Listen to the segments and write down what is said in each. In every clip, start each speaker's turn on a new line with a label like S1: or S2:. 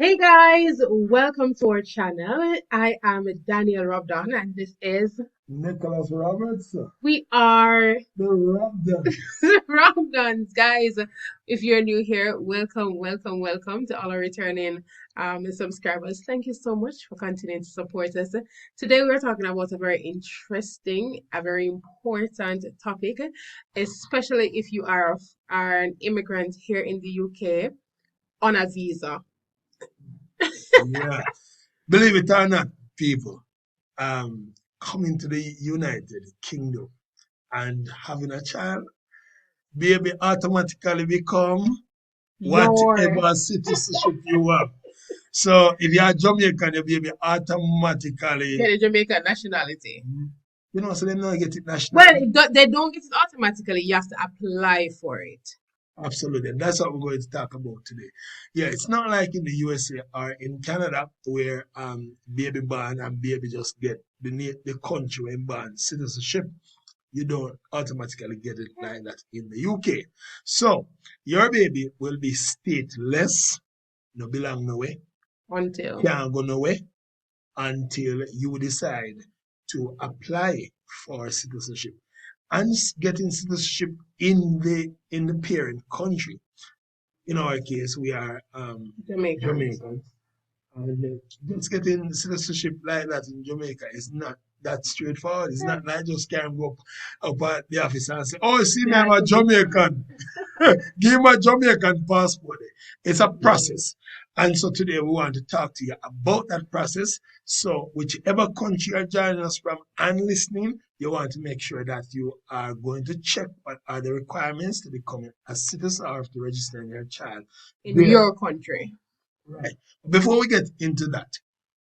S1: Hey guys, welcome to our channel. I am Daniel Robdon and this is
S2: Nicholas Roberts,
S1: we are
S2: the Robdon.
S1: Robdons, guys. If you're new here, welcome to all our returning subscribers. Thank you so much for continuing to support us. Today we're talking about a very interesting, a very important topic, especially if you are an immigrant here in the UK on a visa.
S2: Yeah. Believe it or not, people, coming to the United Kingdom and having a child, baby automatically become
S1: Your
S2: whatever citizenship you have. So if you're Jamaican, your baby automatically,
S1: get a Jamaican nationality.
S2: so they don't get it
S1: Well,
S2: nationally.
S1: they don't get it automatically. You have to apply for it.
S2: Absolutely. And that's what we're going to talk about today. Yeah, it's not like in the USA or in Canada where baby born and baby just get the country when born citizenship. You don't automatically get it like that in the UK. So your baby will be stateless, no belong nowhere,
S1: Until
S2: can't go nowhere until you decide to apply for citizenship and getting citizenship in the parent country. In our case, we are
S1: Jamaicans.
S2: Jamaican. And just getting citizenship like that in Jamaica is not that straightforward. It's not like just can go up at the office and say, "Oh, see me,
S1: Yeah,
S2: I'm
S1: I
S2: a
S1: think it's
S2: Jamaican." Give him a Jamaican passport. It's a process. And so today we want to talk to you about that process. So whichever country you're joining us from and listening, you want to make sure that you are going to check what are the requirements to becoming a citizen or to registering your child
S1: in
S2: there.
S1: your country.
S2: Right. Before we get into that,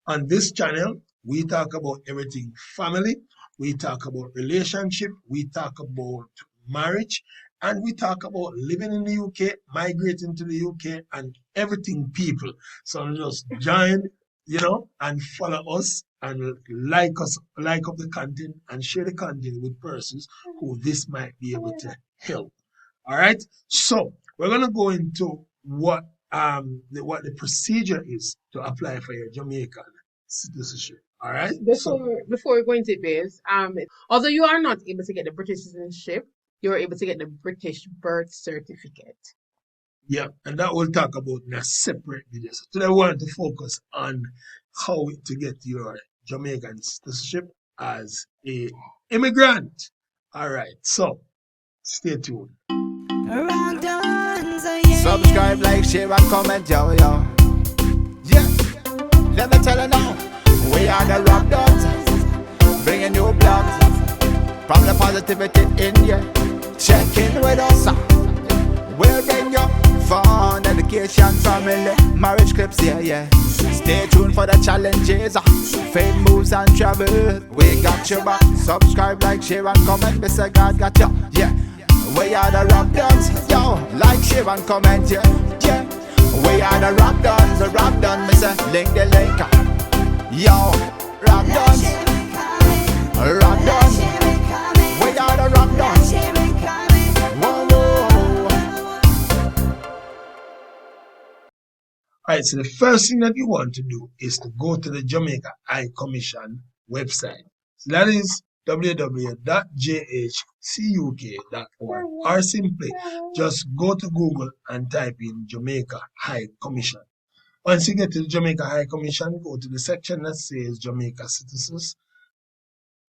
S2: on this channel, we talk about everything family, we talk about relationship, we talk about marriage, and we talk about living in the UK, migrating to the UK, and everything people. So just join, and follow us and like up the content and share the content with persons who this might be able to help. All right. So we're gonna go into what the procedure is to apply for your Jamaican citizenship. All right. So
S1: Before we go into this, although you are not able to get the British citizenship, you're able to get the British birth certificate.
S2: yeah, and that we'll talk about in a separate video. So today we want to focus on how to get your Jamaican citizenship as a immigrant. All right. So stay tuned.
S3: Subscribe, like, share, and comment, yo, yo. Yeah, let me tell you now. We are the Rock Dogs, bringing you blogs from the positivity in you. Check in with us. We'll bring you fun, education, family, marriage clips, yeah, yeah. Stay tuned for the challenges, fame moves and travel. We got your back. Subscribe, like, share, and comment. Mr. God got you, yeah. We are the Rock Dogs, yo. Like, share, and comment, yeah, yeah. We are the Rock Dogs, Mr. Link the link, yo. Rock Dogs, Rock Dogs. We are the Rock Dogs. Whoa, whoa.
S2: All right, so the first thing that you want to do is to go to the Jamaica High Commission website. So that is www.jhcuk.org, or simply just go to Google and type in Jamaica High Commission. Once you get to the Jamaica High Commission, go to the section that says Jamaica Citizens.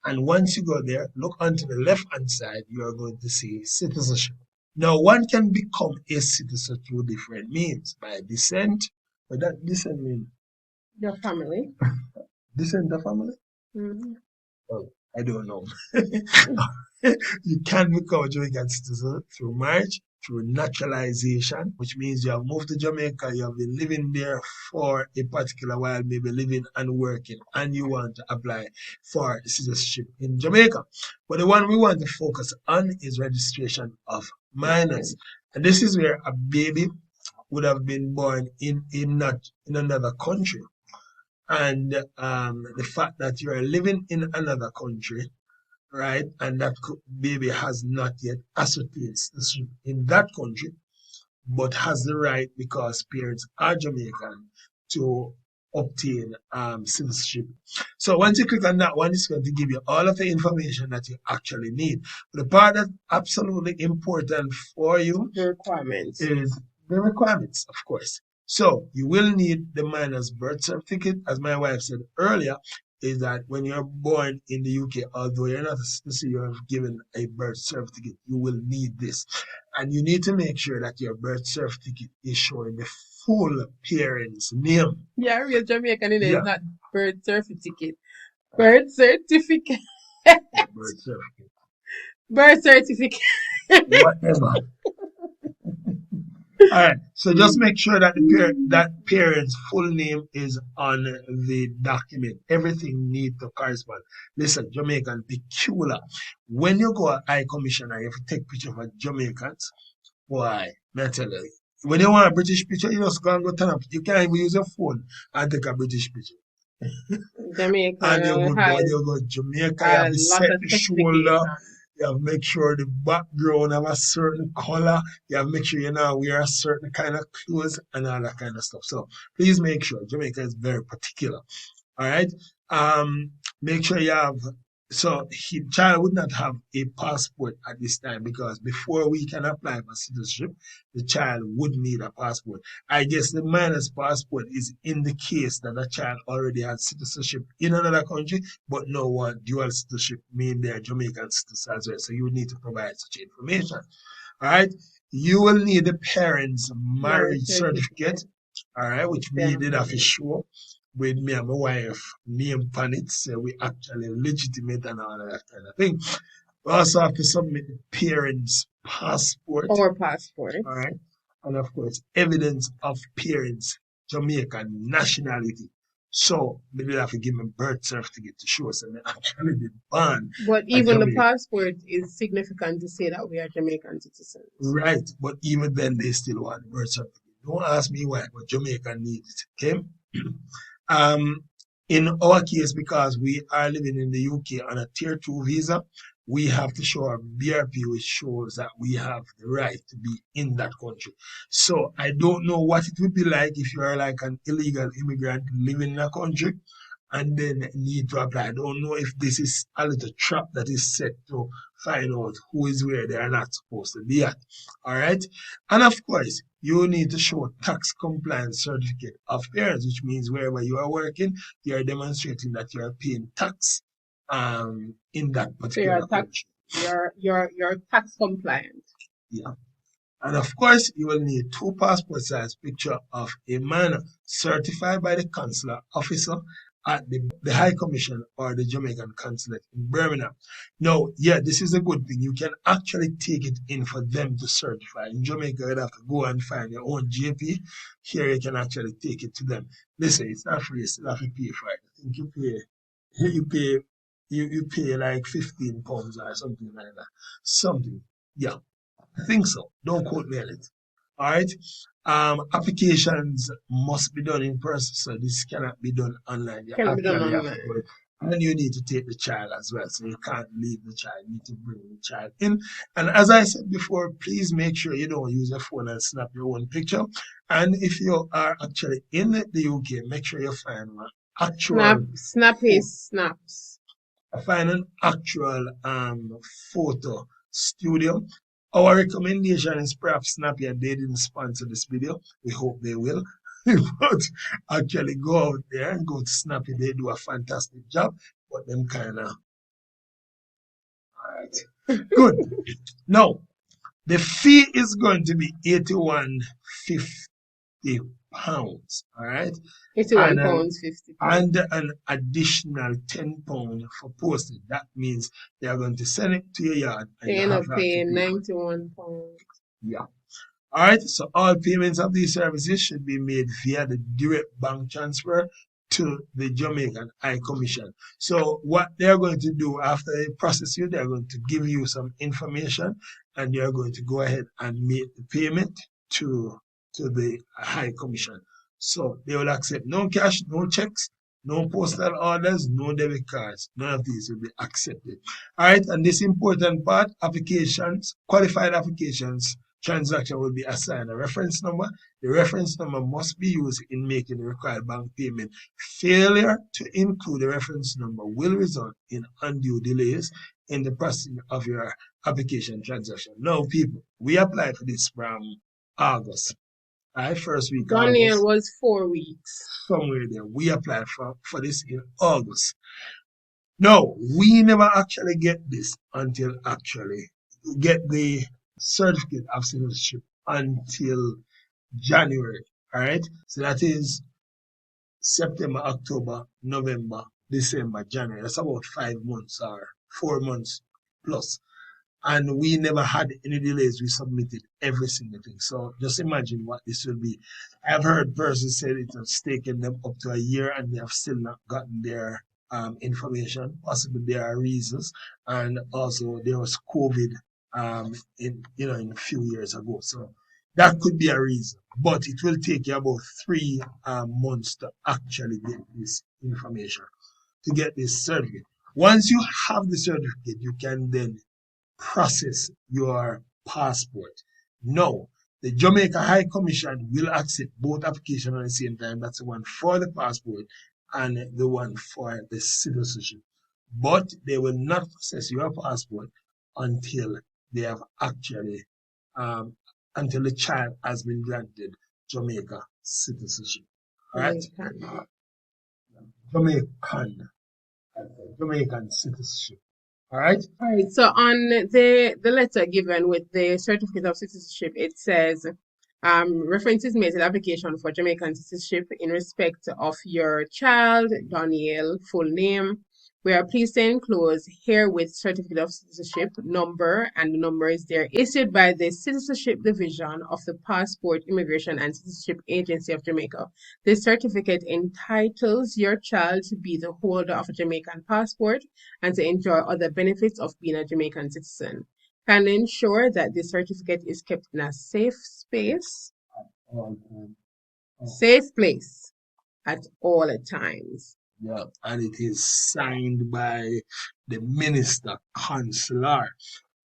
S2: And once you go there, look onto the left-hand side, you are going to see citizenship. Now, one can become a citizen through different means. By descent, what that descent mean?
S1: Your family.
S2: Descent of family?
S1: Mhm.
S2: Well, I don't know. You can become a Jamaican citizen through marriage, through naturalization, which means you have moved to Jamaica, you have been living there for a particular while, maybe living and working, and you want to apply for citizenship in Jamaica. But the one we want to focus on is registration of minors. And this is where a baby would have been born in another country. And the fact that you are living in another country, right, and that baby has not yet ascertained citizenship in that country, but has the right, because parents are Jamaican, to obtain citizenship. So once you click on that one, it's going to give you all of the information that you actually need. The part that's absolutely important for you
S1: The requirements.
S2: is the requirements, of course. So you will need the minor's birth certificate, as my wife said earlier, is that when you're born in the UK, although you're not a citizen, you have given a birth certificate, you will need this. And you need to make sure that your birth certificate is showing the full parent's name.
S1: Yeah, real Jamaican in it.
S2: Yeah.
S1: It's not birth certificate. Birth certificate.
S2: Birth certificate.
S1: Birth certificate.
S2: Whatever. All right. So just make sure that that parent's full name is on the document. Everything needs to correspond. Listen, Jamaican peculiar. When you go at High Commissioner, you have to take picture of Jamaicans. Why? May I tell you. When you want a British picture, you just go and go turn up. You can't even use your phone and take a British picture.
S1: Jamaica
S2: And you go,
S1: has
S2: you go Jamaica, you
S1: a
S2: have to
S1: lot
S2: set
S1: of
S2: the shoulder.
S1: specifications.
S2: You have to make sure the background have a certain color. You have to make sure you know wear a certain kind of clothes and all that kind of stuff. So please make sure Jamaica is very particular. All right. Make sure you have. So the child would not have a passport at this time because before we can apply for citizenship, the child would need a passport. I guess the minor's passport is in the case that a child already has citizenship in another country, but no one dual citizenship, meaning they are Jamaican citizens as well. So you would need to provide such information. All right. You will need the parents' marriage certificate. All right, which we did have to show with me and my wife name on it, so we actually legitimate and all that kind of thing. We also have to submit the parents' passport.
S1: Or passport.
S2: All right. And of course, evidence of parents' Jamaican nationality. So they will have to give me birth certificate to show us that they actually been born.
S1: But even the
S2: Jamaican.
S1: passport is significant to say that we are Jamaican citizens.
S2: Right. But even then they still want the birth certificate. Don't ask me why, but Jamaica needs it. Okay. In our case, because we are living in the UK on a tier 2 visa, we have to show a BRP which shows that we have the right to be in that country. So I don't know what it would be like if you are like an illegal immigrant living in a country and then need to apply. I don't know if this is a little trap that is set to find out who is where they are not supposed to be at. All right. And of course, you need to show tax compliance certificate of parents, which means wherever you are working, you are demonstrating that you are paying tax in that
S1: So
S2: particular country.
S1: you're tax compliant.
S2: Yeah. And of course, you will need 2 passport size picture of a man certified by the consular officer at the High Commission or the Jamaican Consulate in Birmingham. Now, yeah, this is a good thing. You can actually take it in for them to certify. In Jamaica, you'd have to go and find your own JP. Here, you can actually take it to them. Listen, it's not free. You still have to pay for it. I think you pay like £15 or something like that. Something. Yeah. I think so. Don't quote me on it. All right. Applications must be done in person, so this cannot be done online. You
S1: Cannot be done
S2: actually have to
S1: online.
S2: do it. And you need to take the child as well, so you can't leave the child. You need to bring the child in. And as I said before, please make sure you don't use your phone and snap your own picture. And if you are actually in the UK, make sure you find an actual
S1: Snappy snaps.
S2: find an actual photo studio. Our recommendation is perhaps Snappy, and they didn't sponsor this video. We hope they will. But actually go out there and go to Snappy. They do a fantastic job. But them kind of all right. Good. Now, the fee is going to be £81.50. All right.
S1: £81.50.
S2: And an additional £10 for postage. That means they are going to send it to your yard. And
S1: They
S2: you
S1: end
S2: have
S1: up
S2: to
S1: paying
S2: pay.
S1: £91.
S2: Yeah. All right. So all payments of these services should be made via the direct bank transfer to the Jamaican High Commission. So what they're going to do after they process you, they're going to give you some information, and you're going to go ahead and make the payment to the High Commission. So they will accept no cash, no checks, no postal orders, no debit cards. None of these will be accepted. All right. And this important part, applications, qualified applications transaction will be assigned a reference number. The reference number must be used in making the required bank payment. Failure to include the reference number will result in undue delays in the processing of your application transaction. Now, people, we applied for this from August. Right, first week
S1: Daniel
S2: August,
S1: was 4 weeks.
S2: somewhere there. We applied for this in August. No, we never actually get this until actually get the certificate of citizenship until January. All right. So that is September, October, November, December, January. That's about 5 months or 4 months plus. And we never had any delays. We submitted every single thing. So just imagine what this will be. I've heard persons say it has taken them up to a year and they have still not gotten their information. Possibly there are reasons, and also there was COVID in a few years ago. So that could be a reason. But it will take you about 3 months to actually get this information, to get this certificate. Once you have the certificate, you can then process your passport. No, the Jamaica High Commission will accept both applications at the same time. That's the one for the passport and the one for the citizenship. But they will not process your passport until they have actually, until the child has been granted Jamaica citizenship. All right? Jamaican citizenship. All right.
S1: All right. So on the letter given with the certificate of citizenship, it says references made to the application for Jamaican citizenship in respect of your child, Daniel, full name. We are pleased to enclose herewith certificate of citizenship number, and the number is there, issued by the Citizenship Division of the Passport, Immigration and Citizenship Agency of Jamaica. This certificate entitles your child to be the holder of a Jamaican passport and to enjoy other benefits of being a Jamaican citizen. Can ensure that this certificate is kept in a safe space, safe place at all times.
S2: Yeah, and it is signed by the minister consular.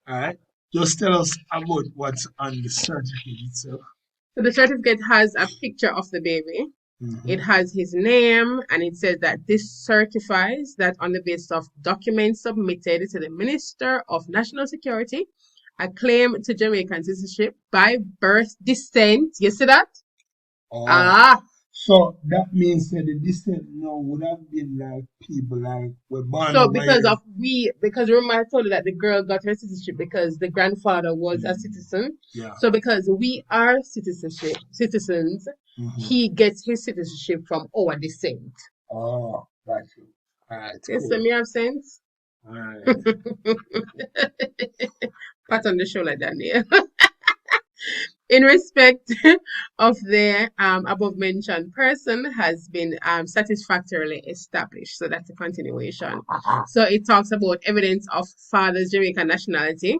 S2: All right. Just tell us about what's on the certificate itself.
S1: So the certificate has a picture of the baby. It has his name, and it says that this certifies that on the basis of documents submitted to the Minister of National Security, a claim to Jamaican citizenship by birth descent. You see that?
S2: So that means that the descent now would have been like people like were born
S1: So
S2: over
S1: because remember I told you that the girl got her citizenship because the grandfather was a citizen.
S2: Yeah.
S1: So because we are citizens, he gets his citizenship from our descent.
S2: Oh, that's it. All right.
S1: Yes,
S2: Cool.
S1: so me have sense.
S2: All right.
S1: Pat on the shoulder, Daniel. In respect of the above mentioned person has been satisfactorily established. So that's a continuation. So it talks about evidence of father's Jamaican nationality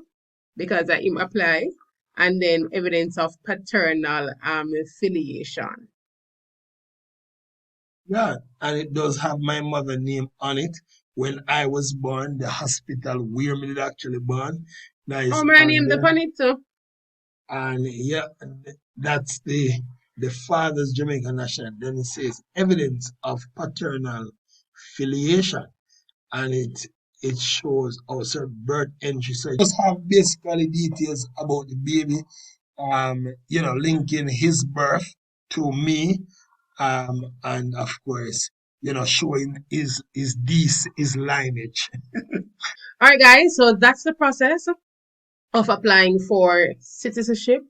S1: because him apply, and then evidence of paternal affiliation.
S2: Yeah, and it does have my mother name on it. When I was born, the hospital where me did actually born. That is
S1: my
S2: on
S1: name
S2: there.
S1: upon it too.
S2: And yeah, that's the father's Jamaican national. Then it says evidence of paternal filiation, and it shows also birth entry. So it just have basically details about the baby, linking his birth to me, and of course, showing his lineage.
S1: All right, guys. So that's the process of applying for citizenship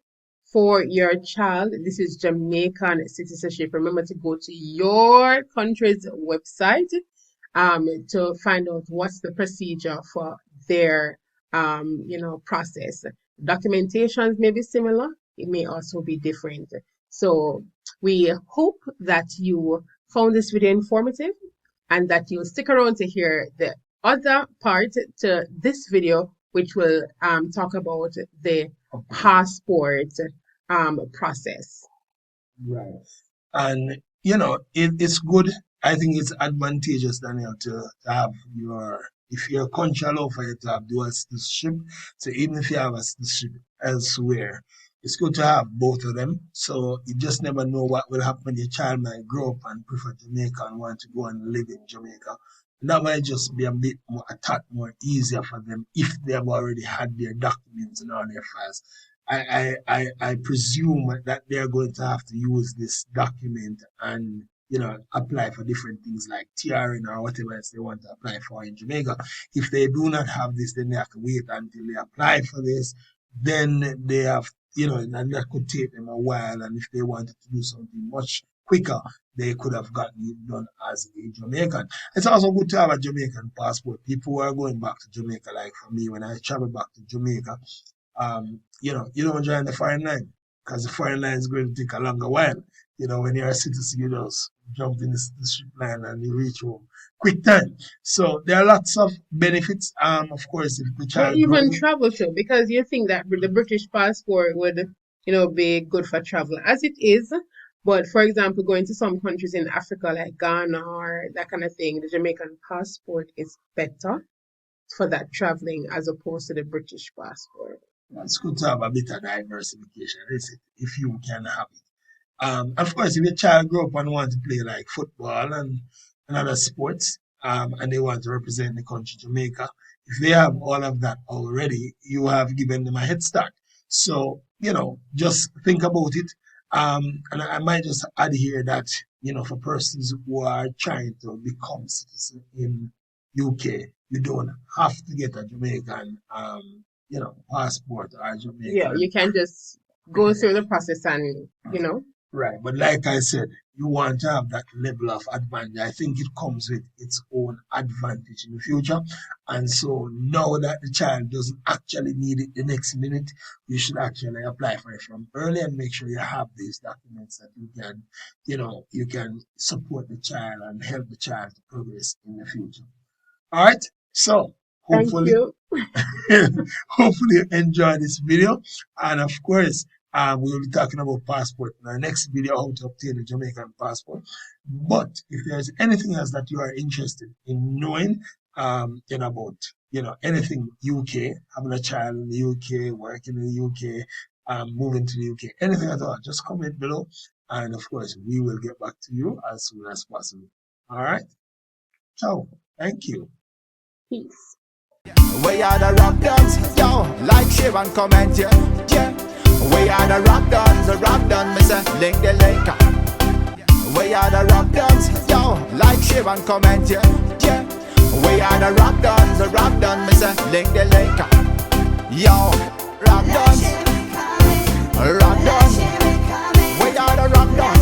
S1: for your child. This is Jamaican citizenship. Remember to go to your country's website to find out what's the procedure for their process. Documentations may be similar, it may also be different. So we hope that you found this video informative and that you stick around to hear the other part to this video, which will talk about the passport process.
S2: Right. And it's good. I think it's advantageous, Daniel, to have if your country allow for you to have dual citizenship. So even if you have a citizenship elsewhere, it's good to have both of them. So you just never know what will happen. Your child might grow up and prefer Jamaica and want to go and live in Jamaica. And that might just be a bit more, a tad more easier for them if they have already had their documents and all their files. I presume that they're going to have to use this document and apply for different things like TRN or whatever else they want to apply for in Jamaica. If they do not have this, then they have to wait until they apply for this. Then they have, and that could take them a while. And if they wanted to do something much quicker, they could have gotten it done as a Jamaican. It's also good to have a Jamaican passport. People who are going back to Jamaica, like for me, when I travel back to Jamaica, you don't join the foreign line because the foreign line is going to take a longer while. When you're a citizen, you just jump in the strip line and you reach home quick time. So there are lots of benefits. Of course, if the
S1: Or
S2: child
S1: even
S2: grows,
S1: travel too, because you think that the British passport would, be good for travel as it is. But for example, going to some countries in Africa like Ghana or that kind of thing, the Jamaican passport is better for that traveling as opposed to the British passport.
S2: it's good to have a bit of diversification, is it? If you can have it. Of course, if your child grow up and want to play like football and other sports, and they want to represent the country Jamaica, if they have all of that already, you have given them a head start. So, just think about it. And I might just add here that, for persons who are trying to become citizens in UK, you don't have to get a Jamaican, passport or
S1: Yeah,
S2: Jamaican.
S1: you can just go through the process and,
S2: Right, but like I said, you want to have that level of advantage. I think it comes with its own advantage in the future. And so now that the child doesn't actually need it the next minute, you should actually apply for it from early and make sure you have these documents that you can support the child and help the child to progress in the future. All right. So
S1: thank
S2: hopefully
S1: you.
S2: hopefully you enjoy this video. And of course, we will be talking about passport in our next video, how to obtain a Jamaican passport. But if there's anything else that you are interested in knowing, about, anything UK, having a child in the UK, working in the UK, moving to the UK, anything at all, just comment below. And of course, we will get back to you as soon as possible. All right. So, thank you.
S1: Peace.
S3: We are the rock dons, yo. Like, share, and comment, yeah. Yeah. We are the rock dons, me say, link the link. We are the rock dons, yo. Like, share, and comment, yeah. Yeah. We are the rock dons, me say, link the link. Yo, rock dons, rock dons. We are the rock dons.